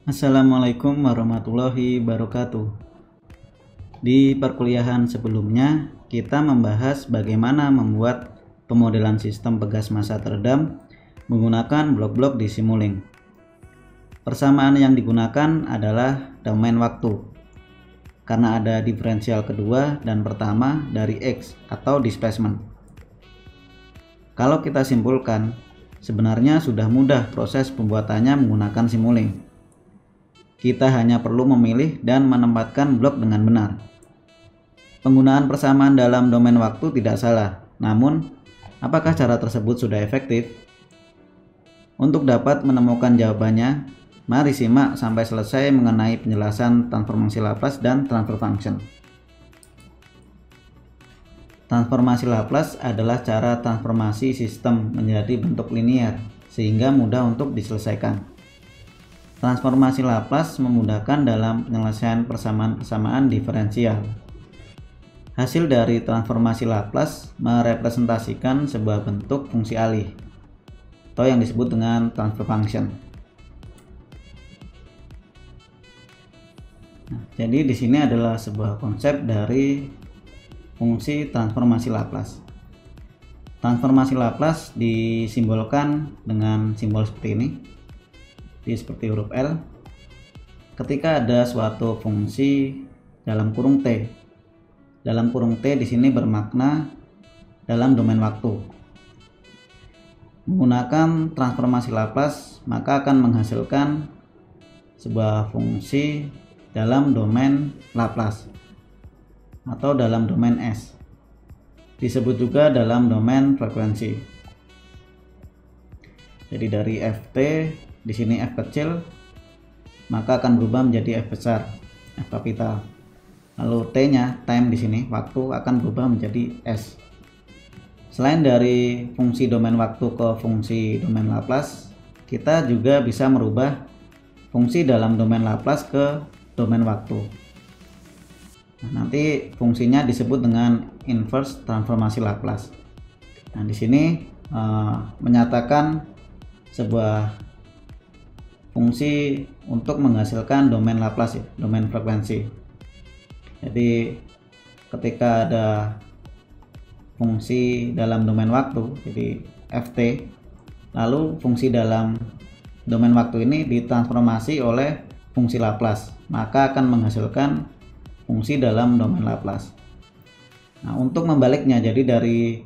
Assalamualaikum warahmatullahi wabarakatuh. Di perkuliahan sebelumnya, kita membahas bagaimana membuat pemodelan sistem pegas massa teredam menggunakan blok-blok di Simulink. Persamaan yang digunakan adalah domain waktu, karena ada diferensial kedua dan pertama dari X atau displacement. Kalau kita simpulkan, sebenarnya sudah mudah proses pembuatannya menggunakan Simulink. Kita hanya perlu memilih dan menempatkan blok dengan benar. Penggunaan persamaan dalam domain waktu tidak salah, namun apakah cara tersebut sudah efektif? Untuk dapat menemukan jawabannya, mari simak sampai selesai mengenai penjelasan transformasi Laplace dan transfer function. Transformasi Laplace adalah cara transformasi sistem menjadi bentuk linear sehingga mudah untuk diselesaikan. Transformasi Laplace memudahkan dalam penyelesaian persamaan-persamaan diferensial. Hasil dari transformasi Laplace merepresentasikan sebuah bentuk fungsi alih atau yang disebut dengan transfer function. Jadi di sini adalah sebuah konsep dari fungsi transformasi Laplace. Transformasi Laplace disimbolkan dengan simbol seperti ini. Seperti huruf L. Ketika ada suatu fungsi dalam kurung T. Dalam kurung T di sini bermakna dalam domain waktu. Menggunakan transformasi Laplace maka akan menghasilkan sebuah fungsi dalam domain Laplace atau dalam domain S. Disebut juga dalam domain frekuensi. Jadi dari Ft di sini F kecil maka akan berubah menjadi F besar, F kapital. Lalu T-nya, time di sini, waktu akan berubah menjadi S. Selain dari fungsi domain waktu ke fungsi domain Laplace, kita juga bisa merubah fungsi dalam domain Laplace ke domain waktu. Nah, nanti fungsinya disebut dengan inverse transformasi Laplace. Nah, di sini menyatakan sebuah fungsi untuk menghasilkan domain Laplace, domain frekuensi. Jadi ketika ada fungsi dalam domain waktu, jadi Ft, lalu fungsi dalam domain waktu ini ditransformasi oleh fungsi Laplace, maka akan menghasilkan fungsi dalam domain Laplace. Nah, untuk membaliknya, jadi dari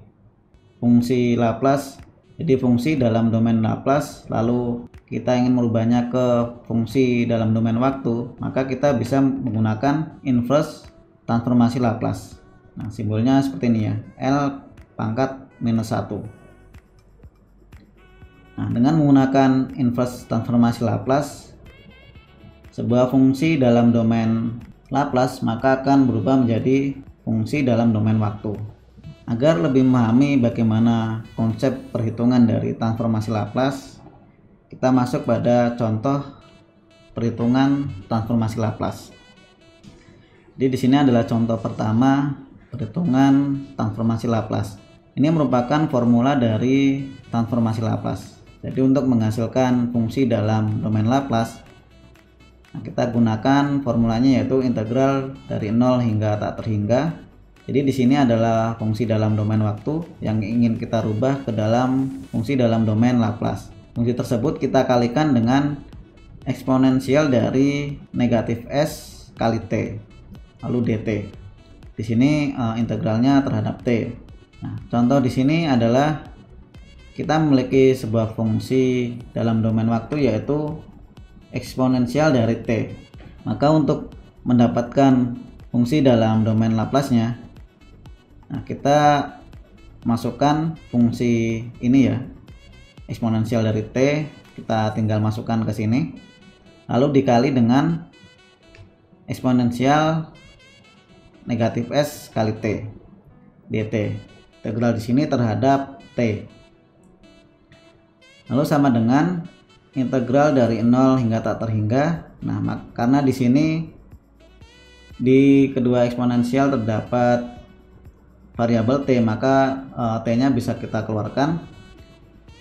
fungsi Laplace jadi fungsi dalam domain Laplace, lalu kita ingin merubahnya ke fungsi dalam domain waktu, maka kita bisa menggunakan inverse transformasi Laplace. Nah, simbolnya seperti ini ya, L pangkat minus 1. Nah, dengan menggunakan inverse transformasi Laplace, sebuah fungsi dalam domain Laplace maka akan berubah menjadi fungsi dalam domain waktu. Agar lebih memahami bagaimana konsep perhitungan dari transformasi Laplace, kita masuk pada contoh perhitungan transformasi Laplace. Jadi di sini adalah contoh pertama perhitungan transformasi Laplace. Ini merupakan formula dari transformasi Laplace. Jadi untuk menghasilkan fungsi dalam domain Laplace, kita gunakan formulanya yaitu integral dari 0 hingga tak terhingga. Jadi di sini adalah fungsi dalam domain waktu yang ingin kita rubah ke dalam fungsi dalam domain Laplace. Fungsi tersebut kita kalikan dengan eksponensial dari negatif S kali T, lalu dt. Di sini integralnya terhadap T. Nah, contoh di sini adalah kita memiliki sebuah fungsi dalam domain waktu yaitu eksponensial dari T. Maka untuk mendapatkan fungsi dalam domain Laplace-nya, nah, kita masukkan fungsi ini ya, eksponensial dari T, kita tinggal masukkan ke sini, lalu dikali dengan eksponensial negatif S kali T, dt. Integral di sini terhadap T. Lalu sama dengan integral dari 0 hingga tak terhingga. Nah, karena di sini di kedua eksponensial terdapat variabel T, maka T-nya bisa kita keluarkan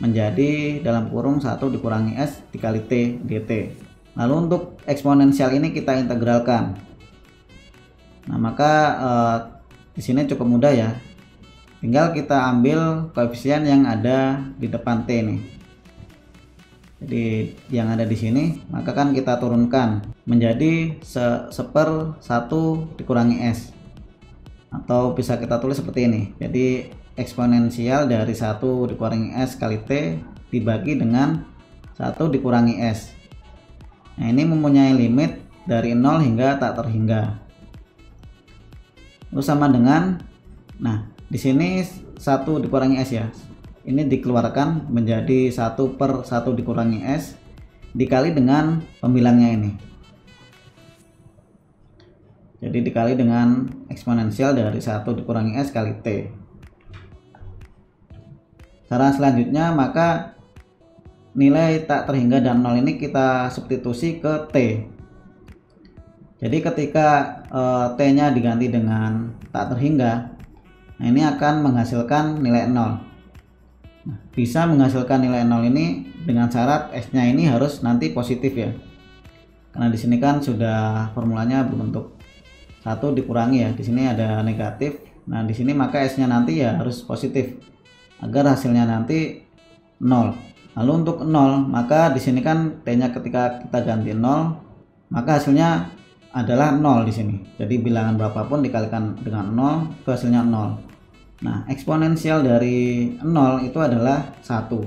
menjadi dalam kurung 1 dikurangi S dikali T dt. Lalu untuk eksponensial ini kita integralkan. Nah, maka di sini cukup mudah ya. Tinggal kita ambil koefisien yang ada di depan T nih. Jadi yang ada di sini, maka kan kita turunkan menjadi seper 1 dikurangi S. Atau bisa kita tulis seperti ini. Jadi eksponensial dari 1 dikurangi S kali T dibagi dengan 1 dikurangi S. Nah, ini mempunyai limit dari 0 hingga tak terhingga. Lalu sama dengan, nah di sini 1 dikurangi S ya. Ini dikeluarkan menjadi 1 per 1 dikurangi S dikali dengan pembilangnya ini. Jadi dikali dengan eksponensial dari 1 dikurangi S kali T. Cara selanjutnya, maka nilai tak terhingga dan 0 ini kita substitusi ke T. Jadi ketika T-nya diganti dengan tak terhingga, nah ini akan menghasilkan nilai 0. Nah, bisa menghasilkan nilai 0 ini dengan syarat S-nya ini harus nanti positif ya. Karena di sini kan sudah formulanya berbentuk 1 dikurangi ya. Di sini ada negatif. Nah, di sini maka S-nya nanti ya harus positif agar hasilnya nanti 0. Lalu untuk 0, maka di sini kan T-nya ketika kita ganti 0, maka hasilnya adalah 0 di sini. Jadi bilangan berapapun dikalikan dengan 0, itu hasilnya 0. Nah, eksponensial dari 0 itu adalah 1.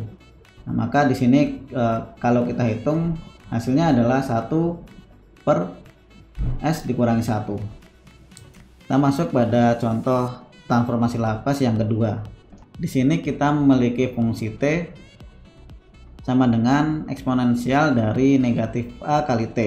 Nah, maka di sini kalau kita hitung hasilnya adalah 1 per S dikurangi 1. Kita masuk pada contoh transformasi Laplace yang kedua. Di sini kita memiliki fungsi T sama dengan eksponensial dari negatif A kali T.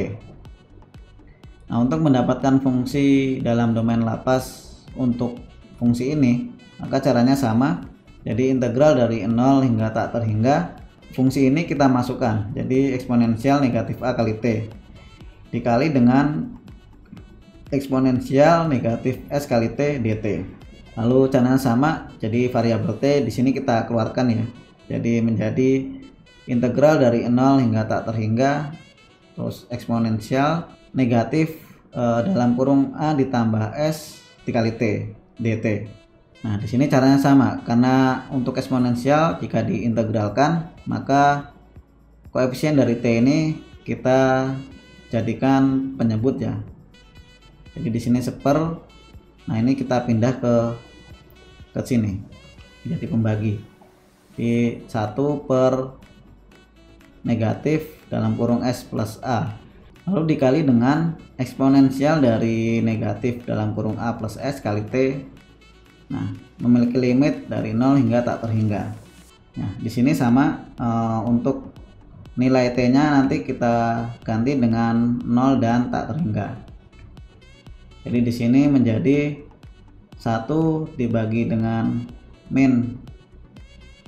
Nah, untuk mendapatkan fungsi dalam domain Laplace untuk fungsi ini, maka caranya sama. Jadi integral dari 0 hingga tak terhingga, fungsi ini kita masukkan. Jadi eksponensial negatif A kali T dikali dengan eksponensial negatif S kali T dt. Lalu caranya sama, jadi variabel T di sini kita keluarkan ya. Jadi menjadi integral dari 0 hingga tak terhingga, terus eksponensial negatif dalam kurung A ditambah S dikali T dt. Nah, di sini caranya sama, karena untuk eksponensial jika diintegralkan, maka koefisien dari T ini kita jadikan penyebut ya. Jadi di sini seper. Nah, ini kita pindah ke sini. Jadi pembagi. Di 1 per negatif dalam kurung S plus A. Lalu dikali dengan eksponensial dari negatif dalam kurung A plus S kali T. Nah, memiliki limit dari 0 hingga tak terhingga. Nah, di sini sama, untuk nilai T-nya nanti kita ganti dengan 0 dan tak terhingga. Jadi di sini menjadi 1 dibagi dengan min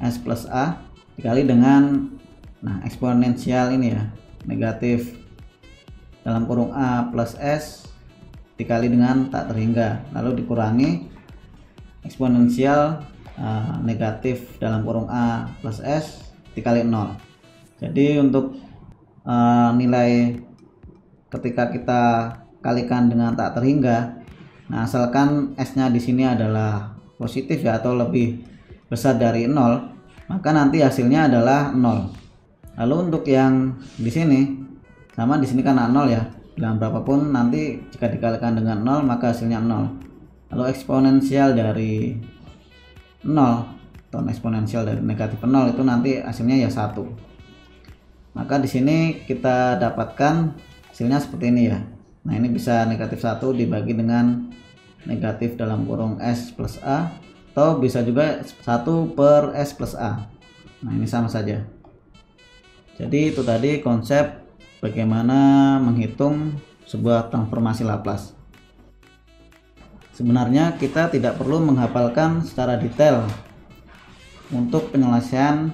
S plus A dikali dengan, nah, eksponensial ini ya, negatif dalam kurung A plus S dikali dengan tak terhingga, lalu dikurangi eksponensial negatif dalam kurung A plus S dikali 0. Jadi untuk nilai ketika kita kalikan dengan tak terhingga, nah asalkan S-nya di sini adalah positif ya, atau lebih besar dari 0, maka nanti hasilnya adalah 0. Lalu untuk yang di sini sama, di sini kan 0 ya, bilangan berapapun nanti jika dikalikan dengan 0 maka hasilnya 0. Lalu eksponensial dari 0 atau eksponensial dari negatif 0 itu nanti hasilnya ya 1. Maka di sini kita dapatkan hasilnya seperti ini ya. Nah, ini bisa negatif 1 dibagi dengan negatif dalam kurung S plus A, atau bisa juga 1 per S plus A. Nah, ini sama saja. Jadi itu tadi konsep bagaimana menghitung sebuah transformasi Laplace. Sebenarnya kita tidak perlu menghafalkan secara detail untuk penyelesaian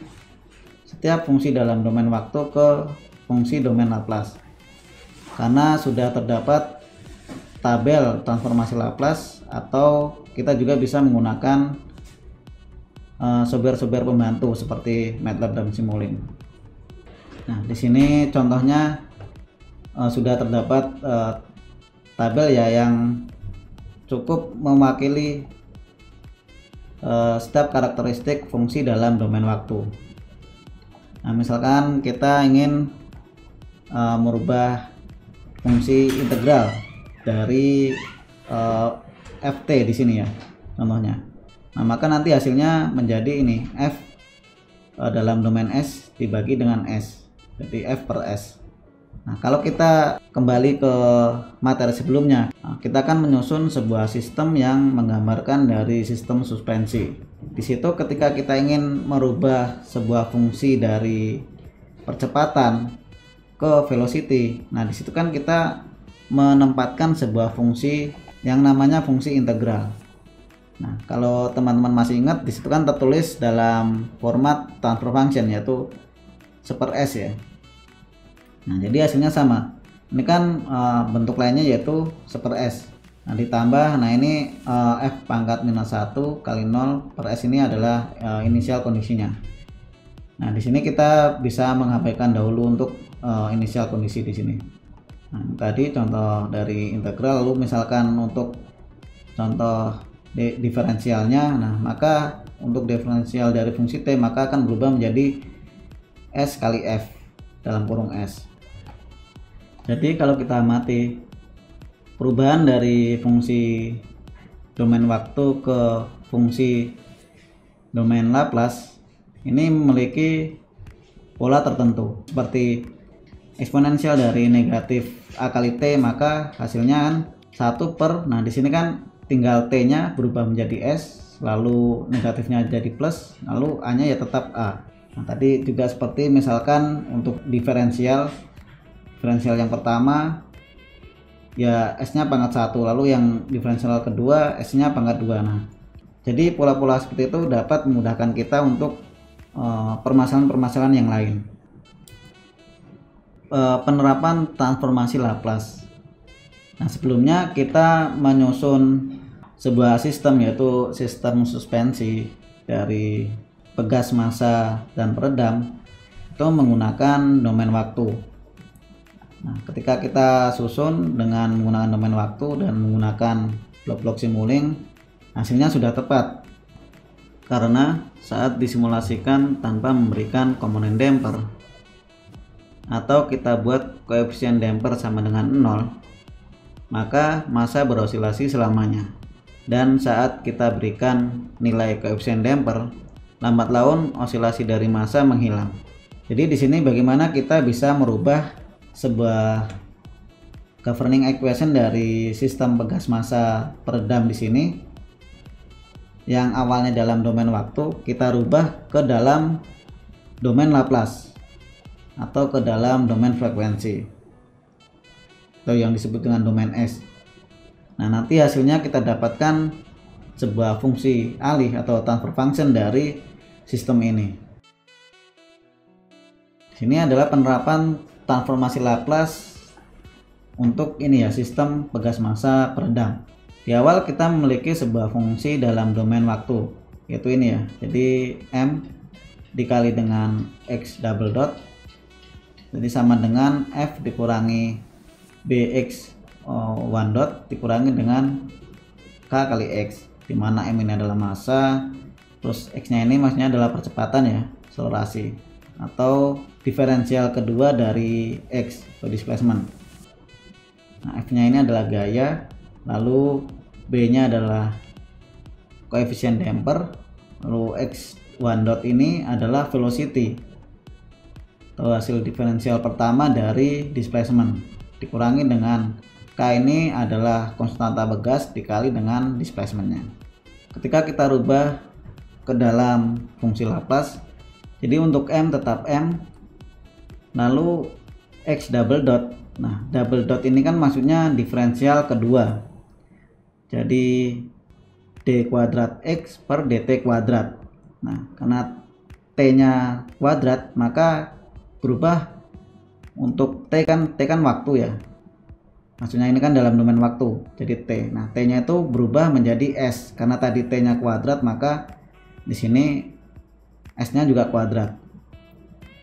setiap fungsi dalam domain waktu ke fungsi domain Laplace, karena sudah terdapat tabel transformasi Laplace, atau kita juga bisa menggunakan software-software pembantu seperti MATLAB dan Simulink. Nah, di sini contohnya sudah terdapat tabel ya yang cukup mewakili setiap karakteristik fungsi dalam domain waktu. Nah, misalkan kita ingin merubah fungsi integral dari ft di sini ya contohnya. Nah, maka nanti hasilnya menjadi ini f dalam domain s dibagi dengan s, jadi f per s. Nah, kalau kita kembali ke materi sebelumnya, kita akan menyusun sebuah sistem yang menggambarkan dari sistem suspensi. Di situ ketika kita ingin merubah sebuah fungsi dari percepatan ke velocity, nah di situ kan kita menempatkan sebuah fungsi yang namanya fungsi integral. Nah, kalau teman-teman masih ingat, di situ kan tertulis dalam format transfer function yaitu seper s ya. Nah, jadi hasilnya sama. Ini kan bentuk lainnya yaitu seper s. Nah, ditambah, nah ini f pangkat minus 1 kali 0 per s ini adalah inisial kondisinya. Nah, di sini kita bisa mengabaikan dahulu untuk inisial kondisi di sini. Nah, tadi contoh dari integral, lalu misalkan untuk contoh diferensialnya, nah maka untuk diferensial dari fungsi t maka akan berubah menjadi s kali f dalam kurung s. Jadi kalau kita amati perubahan dari fungsi domain waktu ke fungsi domain Laplace ini memiliki pola tertentu, seperti eksponensial dari negatif a kali t, maka hasilnya kan 1 per, nah di sini kan tinggal t nya berubah menjadi s, lalu negatifnya jadi plus, lalu a nya ya tetap a. Nah, tadi juga seperti misalkan untuk diferensial yang pertama ya s nya pangkat 1, lalu yang diferensial kedua s nya pangkat 2. Nah, jadi pola-pola seperti itu dapat memudahkan kita untuk permasalahan-permasalahan yang lain. Penerapan transformasi Laplace. Nah, sebelumnya kita menyusun sebuah sistem yaitu sistem suspensi dari pegas massa dan peredam itu menggunakan domain waktu. Nah, ketika kita susun dengan menggunakan domain waktu dan menggunakan blok-blok Simulink, hasilnya sudah tepat karena saat disimulasikan tanpa memberikan komponen damper atau kita buat koefisien damper sama dengan 0, maka massa berosilasi selamanya. Dan saat kita berikan nilai koefisien damper, lambat laun osilasi dari massa menghilang. Jadi di sini bagaimana kita bisa merubah sebuah governing equation dari sistem pegas massa peredam di sini yang awalnya dalam domain waktu, kita rubah ke dalam domain Laplace atau ke dalam domain frekuensi atau yang disebut dengan domain S. Nah, nanti hasilnya kita dapatkan sebuah fungsi alih atau transfer function dari sistem ini. Sini adalah penerapan transformasi Laplace untuk ini ya, sistem pegas massa peredam. Di awal kita memiliki sebuah fungsi dalam domain waktu, yaitu ini ya. Jadi m dikali dengan x double dot, jadi sama dengan f dikurangi bx 1 dot dikurangi dengan k kali x, dimana m ini adalah massa, terus x nya ini maksudnya adalah percepatan ya, akselerasi atau diferensial kedua dari x atau displacement. Nah, f nya ini adalah gaya, lalu b nya adalah koefisien damper, lalu x1 dot ini adalah velocity atau hasil diferensial pertama dari displacement, dikurangi dengan k ini adalah konstanta begas dikali dengan displacementnya. Ketika kita rubah ke dalam fungsi Laplace, jadi untuk m tetap m, lalu x double dot. Nah, double dot ini kan maksudnya diferensial kedua, jadi d kuadrat x per dt kuadrat. Nah, karena t nya kuadrat maka berubah untuk t kan waktu ya, maksudnya ini kan dalam domain waktu, jadi t. Nah, t nya itu berubah menjadi s karena tadi t nya kuadrat, maka di sini s nya juga kuadrat.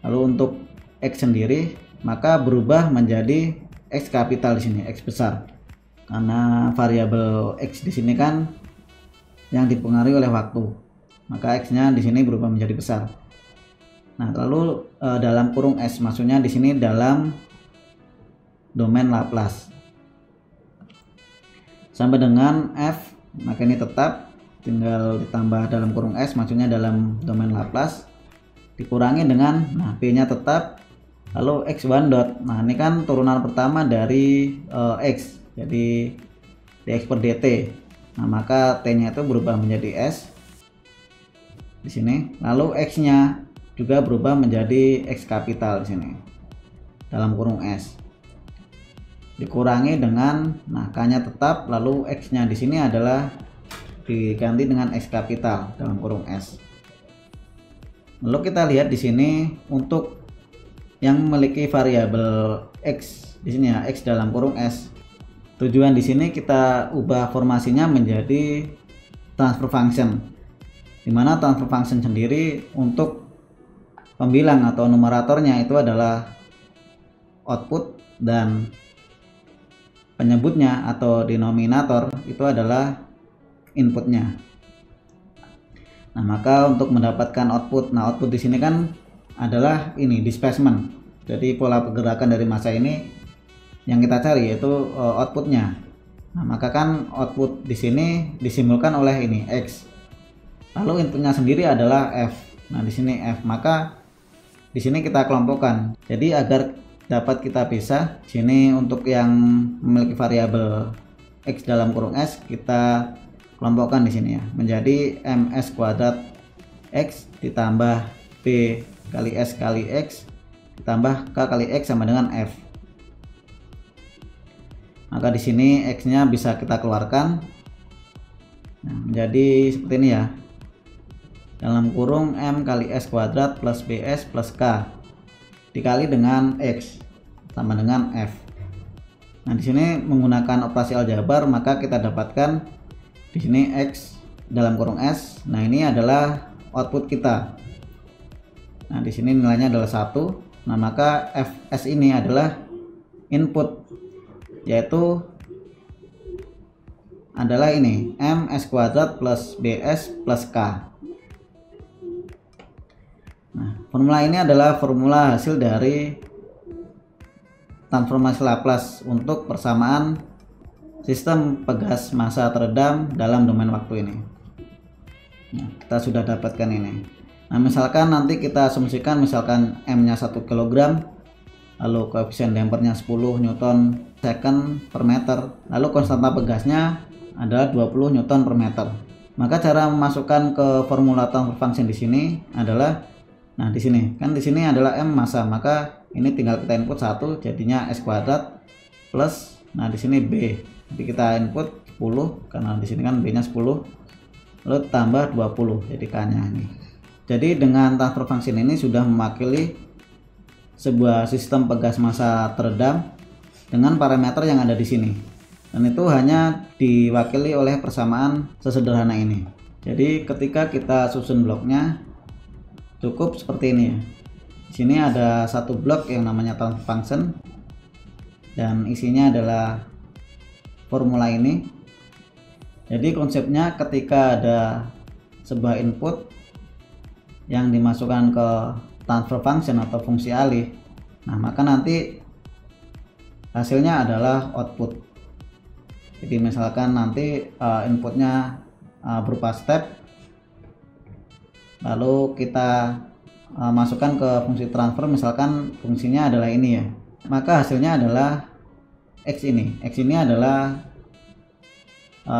Lalu untuk x sendiri maka berubah menjadi X kapital di sini, X besar. Karena variabel X di sini kan yang dipengaruhi oleh waktu, maka X-nya di sini berubah menjadi besar. Nah, lalu dalam kurung S, maksudnya di sini dalam domain Laplace. Sampai dengan F, maka ini tetap, tinggal ditambah dalam kurung S, maksudnya dalam domain Laplace, dikurangi dengan, nah P-nya tetap, lalu X1 dot. Nah, ini kan turunan pertama dari X, jadi dx per dt. Nah, maka T-nya itu berubah menjadi S di sini, lalu X-nya juga berubah menjadi X kapital di sini dalam kurung S, dikurangi dengan, nah K-nya tetap, lalu X-nya di sini adalah diganti dengan X kapital dalam kurung S. Lalu kita lihat di sini untuk yang memiliki variabel X di sini ya, X dalam kurung S. Tujuan di sini kita ubah formasinya menjadi transfer function, dimana transfer function sendiri untuk pembilang atau numeratornya itu adalah output dan penyebutnya atau denominator itu adalah inputnya. Nah, maka untuk mendapatkan output, nah output di sini kan adalah ini displacement. Jadi pola pergerakan dari massa ini yang kita cari yaitu outputnya. Nah, maka kan output di sini disimbolkan oleh ini X. Lalu inputnya sendiri adalah F. Nah, di sini F, maka di sini kita kelompokkan. Jadi agar dapat kita pisah, sini untuk yang memiliki variabel X dalam kurung S kita kelompokkan di sini ya, menjadi ms kuadrat X ditambah P kali S kali X ditambah K kali X sama dengan F. Maka di sini X-nya bisa kita keluarkan. Nah, menjadi seperti ini ya. Dalam kurung M kali S kuadrat plus BS plus K dikali dengan X sama dengan F. Nah, di sini menggunakan operasi aljabar, maka kita dapatkan di sini X dalam kurung S. Nah, ini adalah output kita. Nah, di sini nilainya adalah 1. Nah, maka Fs ini adalah input, yaitu adalah ini ms kuadrat plus bs plus k. Nah, formula ini adalah formula hasil dari transformasi Laplace untuk persamaan sistem pegas massa teredam dalam domain waktu ini. Nah, kita sudah dapatkan ini. Nah, misalkan nanti kita asumsikan misalkan M-nya 1 kg, lalu koefisien dampernya 10 Newton second per meter, lalu konstanta pegasnya adalah 20 Newton per meter. Maka cara memasukkan ke formula transfer function di sini adalah, nah di sini kan di sini adalah M massa, maka ini tinggal kita input 1 jadinya S kuadrat plus, nah di sini B. Jadi kita input 10 karena di sini kan B-nya 10, lalu tambah 20 jadi K-nya ini. Jadi dengan transfer function ini sudah mewakili sebuah sistem pegas massa teredam dengan parameter yang ada di sini. Dan itu hanya diwakili oleh persamaan sesederhana ini. Jadi ketika kita susun bloknya cukup seperti ini ya. Di sini ada satu blok yang namanya transfer function dan isinya adalah formula ini. Jadi konsepnya ketika ada sebuah input yang dimasukkan ke transfer function atau fungsi alih, nah maka nanti hasilnya adalah output. Jadi misalkan nanti inputnya berupa step, lalu kita masukkan ke fungsi transfer, misalkan fungsinya adalah ini ya, maka hasilnya adalah X ini. X ini adalah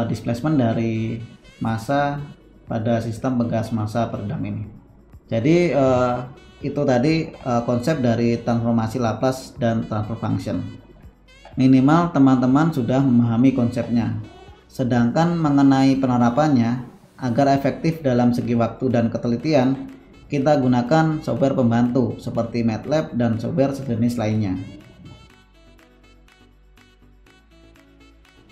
displacement dari massa pada sistem pegas massa peredam ini. Jadi itu tadi konsep dari transformasi Laplace dan transfer function. Minimal teman-teman sudah memahami konsepnya. Sedangkan mengenai penerapannya, agar efektif dalam segi waktu dan ketelitian, kita gunakan software pembantu seperti MATLAB dan software sejenis lainnya.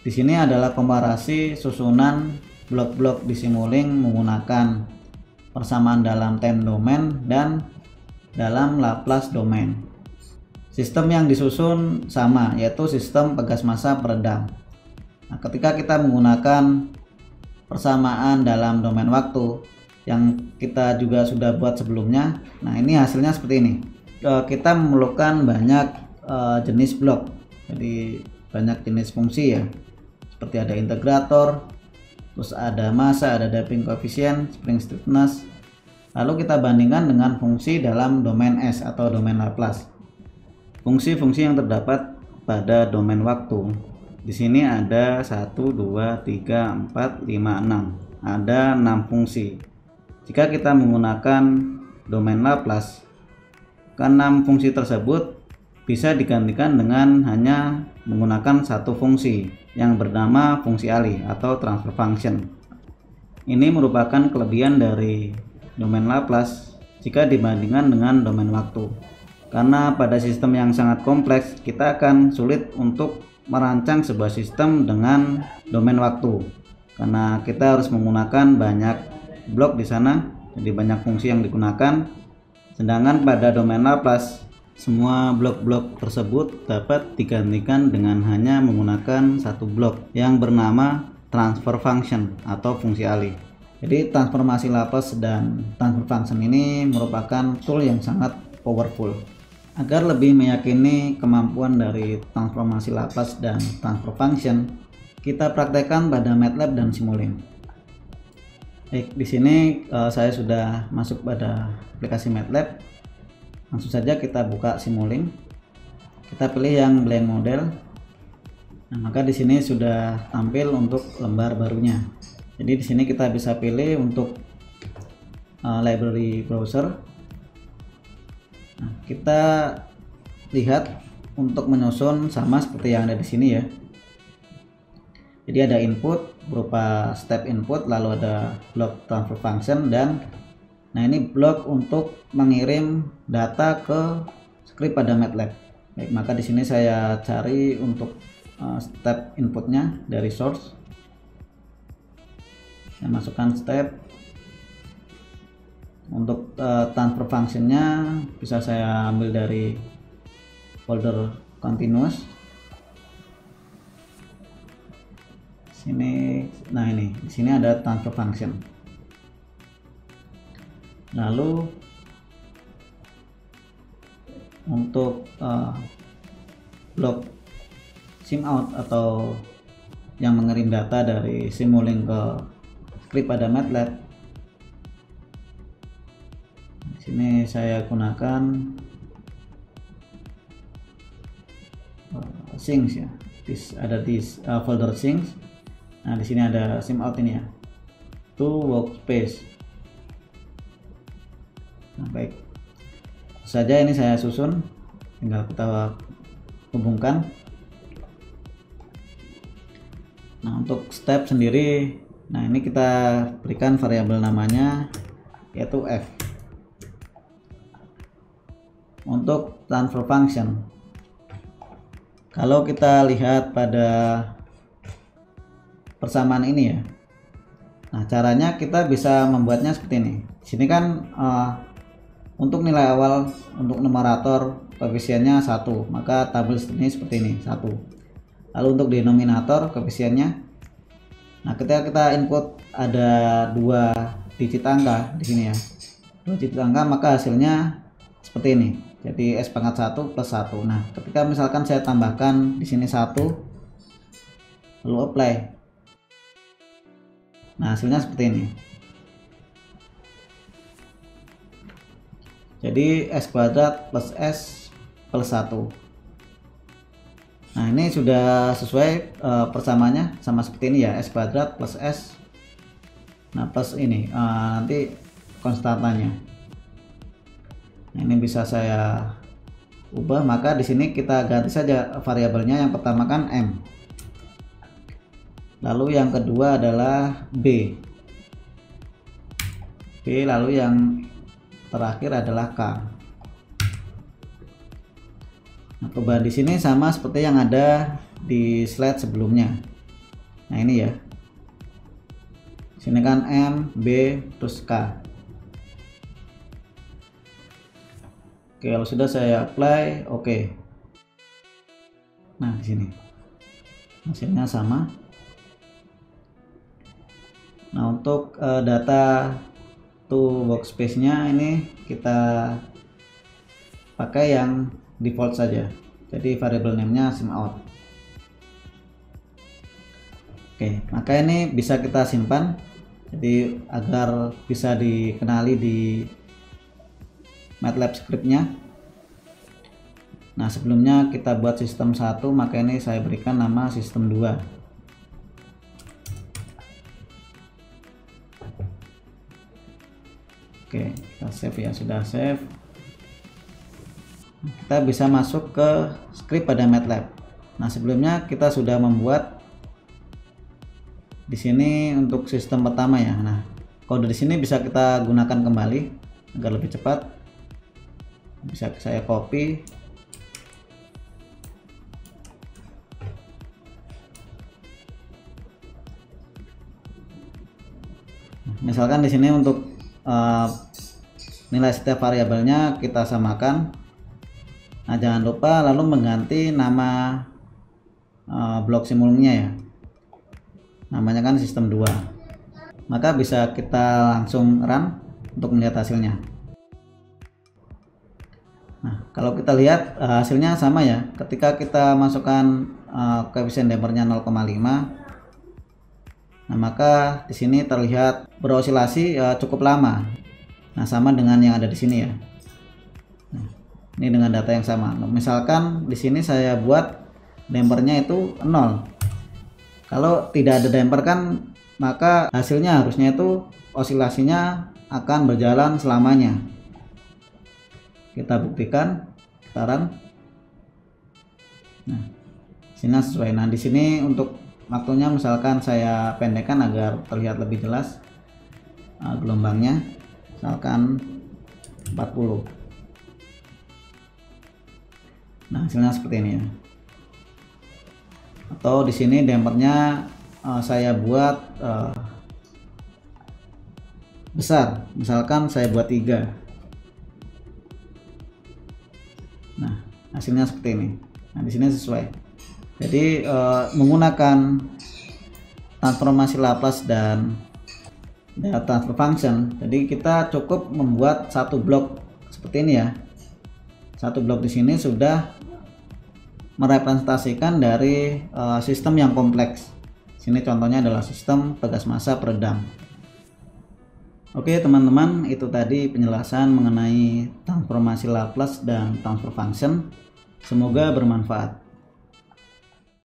Di sini adalah komparasi susunan blok-blok di Simulink menggunakan persamaan dalam time domain dan dalam Laplace domain. Sistem yang disusun sama, yaitu sistem pegas massa peredam. Nah, ketika kita menggunakan persamaan dalam domain waktu yang kita juga sudah buat sebelumnya, nah ini hasilnya seperti ini. Kita memerlukan banyak jenis blok, jadi banyak jenis fungsi ya, seperti ada integrator, terus ada massa, ada damping koefisien, spring stiffness. Lalu kita bandingkan dengan fungsi dalam domain S atau domain Laplace. Fungsi-fungsi yang terdapat pada domain waktu. Di sini ada 1, 2, 3, 4, 5, 6. Ada 6 fungsi. Jika kita menggunakan domain Laplace, ke-6 fungsi tersebut bisa digantikan dengan hanya menggunakan satu fungsi yang bernama fungsi alih atau transfer function. Ini merupakan kelebihan dari domain Laplace jika dibandingkan dengan domain waktu. Karena pada sistem yang sangat kompleks, kita akan sulit untuk merancang sebuah sistem dengan domain waktu, karena kita harus menggunakan banyak blok di sana, jadi banyak fungsi yang digunakan. Sedangkan pada domain Laplace, semua blok-blok tersebut dapat digantikan dengan hanya menggunakan satu blok yang bernama transfer function atau fungsi alih. Jadi transformasi Laplace dan transfer function ini merupakan tool yang sangat powerful. Agar lebih meyakini kemampuan dari transformasi Laplace dan transfer function, kita praktekkan pada MATLAB dan Simulink. Baik, di sini saya sudah masuk pada aplikasi MATLAB. Langsung saja kita buka Simulink. Kita pilih yang blend model. Nah, maka di sini sudah tampil untuk lembar barunya. Jadi di sini kita bisa pilih untuk library browser. Nah, kita lihat untuk menyusun sama seperti yang ada di sini ya. Jadi ada input berupa step input, lalu ada blok transfer function, dan nah ini blok untuk mengirim data ke script pada MATLAB. Baik, maka di sini saya cari untuk step inputnya dari source. Saya masukkan step. Untuk transfer functionnya bisa saya ambil dari folder continuous. Sini, nah ini di sini ada transfer function. Lalu untuk blok sim out atau yang mengirim data dari Simulink ke script pada MATLAB, sini saya gunakan things ya. Ada di folder things. Nah, di sini ada sim out ini ya. To workspace. Nah, baik. Saja ini saya susun, tinggal kita hubungkan. Nah, untuk step sendiri, nah ini kita berikan variabel namanya yaitu f. Untuk transfer function, kalau kita lihat pada persamaan ini ya, nah caranya kita bisa membuatnya seperti ini. Di sini kan untuk nilai awal untuk numerator koefisiennya 1, maka tabel ini seperti ini 1. Lalu untuk denominator koefisiennya, nah ketika kita input ada 2 digit angka di sini ya, 2 digit angka, maka hasilnya seperti ini. Jadi S pangkat 1 plus 1. Nah, ketika misalkan saya tambahkan di sini 1, lalu apply. Nah, hasilnya seperti ini. Jadi S kuadrat plus S plus 1. Nah, ini sudah sesuai persamaannya sama seperti ini ya, S kuadrat plus S. Nah, plus ini nanti konstantanya. Nah, ini bisa saya ubah, maka di sini kita ganti saja variabelnya. Yang pertama kan M, lalu yang kedua adalah B, lalu yang terakhir adalah K. Nah, perubahan di sini sama seperti yang ada di slide sebelumnya. Nah, ini ya, sini kan M, B, terus K. Oke, kalau sudah saya apply, oke. Nah, di sini hasilnya sama. Nah, untuk data to workspace-nya ini kita pakai yang default saja. Jadi variable name-nya sim out. Oke, maka ini bisa kita simpan. Jadi agar bisa dikenali di MATLAB script-nya. Nah, sebelumnya kita buat sistem 1, maka ini saya berikan nama sistem 2. Oke, kita save ya, sudah save. Kita bisa masuk ke script pada MATLAB. Nah, sebelumnya kita sudah membuat di sini untuk sistem pertama ya. Nah, kode di sini bisa kita gunakan kembali agar lebih cepat. Bisa saya copy. Misalkan di sini untuk nilai setiap variabelnya kita samakan. Nah, jangan lupa lalu mengganti nama blok simulingnya ya. Namanya kan sistem 2. Maka bisa kita langsung run untuk melihat hasilnya. Nah, kalau kita lihat hasilnya sama ya. Ketika kita masukkan koefisien dampernya 0,5, nah maka di sini terlihat berosilasi cukup lama. Nah, sama dengan yang ada di sini ya. Nah, ini dengan data yang sama. Nah, misalkan di sini saya buat dampernya itu 0. Kalau tidak ada damper kan, maka hasilnya harusnya itu osilasinya akan berjalan selamanya. Kita buktikan, kita run. Nah, sini sesuai. Nah, di sini untuk waktunya misalkan saya pendekkan agar terlihat lebih jelas gelombangnya, misalkan 40. Nah, hasilnya seperti ini ya. Atau di sini dampernya saya buat besar, misalkan saya buat 3. Nah, hasilnya seperti ini. Nah, di sini sesuai. Jadi menggunakan transformasi Laplace dan data transfer function, jadi kita cukup membuat satu blok seperti ini ya. Satu blok di sini sudah merepresentasikan dari sistem yang kompleks. Sini contohnya adalah sistem tegas massa peredam. Oke teman-teman, itu tadi penjelasan mengenai transformasi Laplace dan transfer function. Semoga bermanfaat.